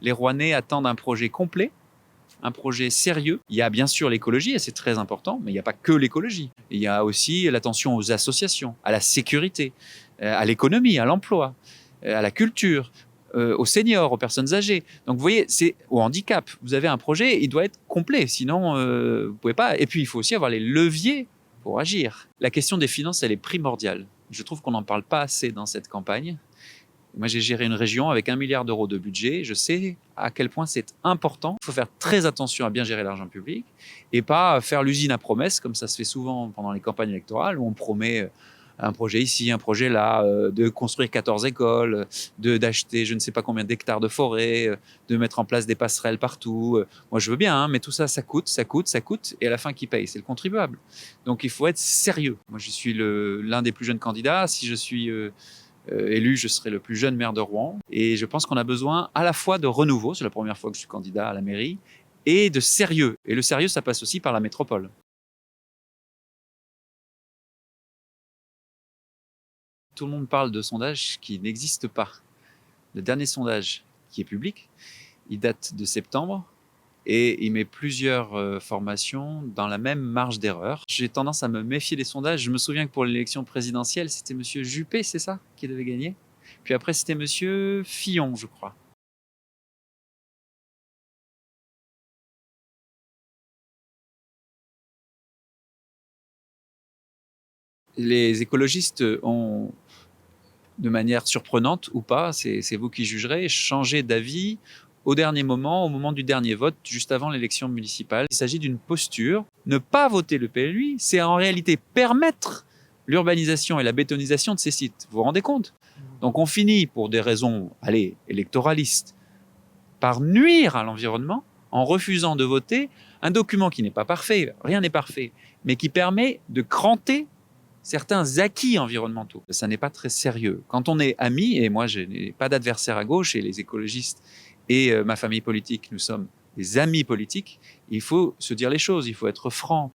Les Rouennais attendent un projet complet, un projet sérieux. Il y a bien sûr l'écologie, et c'est très important, mais il n'y a pas que l'écologie. Il y a aussi l'attention aux associations, à la sécurité, à l'économie, à l'emploi, à la culture, aux seniors, aux personnes âgées. Donc vous voyez, c'est au handicap. Vous avez un projet, il doit être complet, sinon vous ne pouvez pas. Et puis il faut aussi avoir les leviers pour agir. La question des finances, elle est primordiale. Je trouve qu'on n'en parle pas assez dans cette campagne. Moi, j'ai géré une région avec 1 milliard d'euros de budget. Je sais à quel point c'est important. Il faut faire très attention à bien gérer l'argent public et pas faire l'usine à promesses, comme ça se fait souvent pendant les campagnes électorales, où on promet un projet ici, un projet là, de construire 14 écoles, d'acheter je ne sais pas combien d'hectares de forêt, de mettre en place des passerelles partout. Moi, je veux bien, hein, mais tout ça, ça coûte, et à la fin, qui paye? C'est le contribuable. Donc, il faut être sérieux. Moi, je suis l'un des plus jeunes candidats. Si je suis élu, je serai le plus jeune maire de Rouen. Et je pense qu'on a besoin à la fois de renouveau, c'est la première fois que je suis candidat à la mairie, et de sérieux. Et le sérieux, ça passe aussi par la métropole. Tout le monde parle de sondages qui n'existent pas. Le dernier sondage qui est public, il date de septembre et il met plusieurs formations dans la même marge d'erreur. J'ai tendance à me méfier des sondages. Je me souviens que pour l'élection présidentielle, c'était M. Juppé, c'est ça, qui devait gagner. Puis après, c'était M. Fillon, je crois. Les écologistes ont, de manière surprenante ou pas, c'est vous qui jugerez, changé d'avis au dernier moment, au moment du dernier vote, juste avant l'élection municipale. Il s'agit d'une posture. Ne pas voter le PLUI, c'est en réalité permettre l'urbanisation et la bétonisation de ces sites. Vous vous rendez compte? Donc on finit, pour des raisons, électoralistes, par nuire à l'environnement en refusant de voter un document qui n'est pas parfait, rien n'est parfait, mais qui permet de cranter certains acquis environnementaux. Ça n'est pas très sérieux. Quand on est amis, et moi je n'ai pas d'adversaire à gauche, et les écologistes et ma famille politique, nous sommes des amis politiques, il faut se dire les choses, il faut être franc.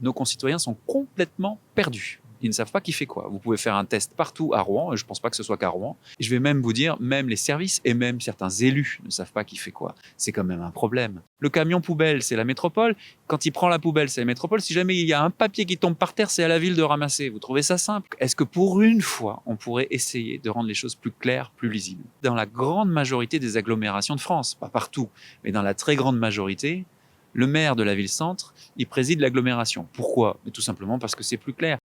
Nos concitoyens sont complètement perdus. Ils ne savent pas qui fait quoi. Vous pouvez faire un test partout à Rouen, et je ne pense pas que ce soit qu'à Rouen. Et je vais même vous dire, même les services et même certains élus ne savent pas qui fait quoi. C'est quand même un problème. Le camion poubelle, c'est la métropole. Quand il prend la poubelle, c'est la métropole. Si jamais il y a un papier qui tombe par terre, c'est à la ville de ramasser. Vous trouvez ça simple? Est-ce que pour une fois, on pourrait essayer de rendre les choses plus claires, plus lisibles? Dans la grande majorité des agglomérations de France, pas partout, mais dans la très grande majorité, le maire de la ville-centre, il préside l'agglomération. Pourquoi? Mais tout simplement parce que c'est plus clair.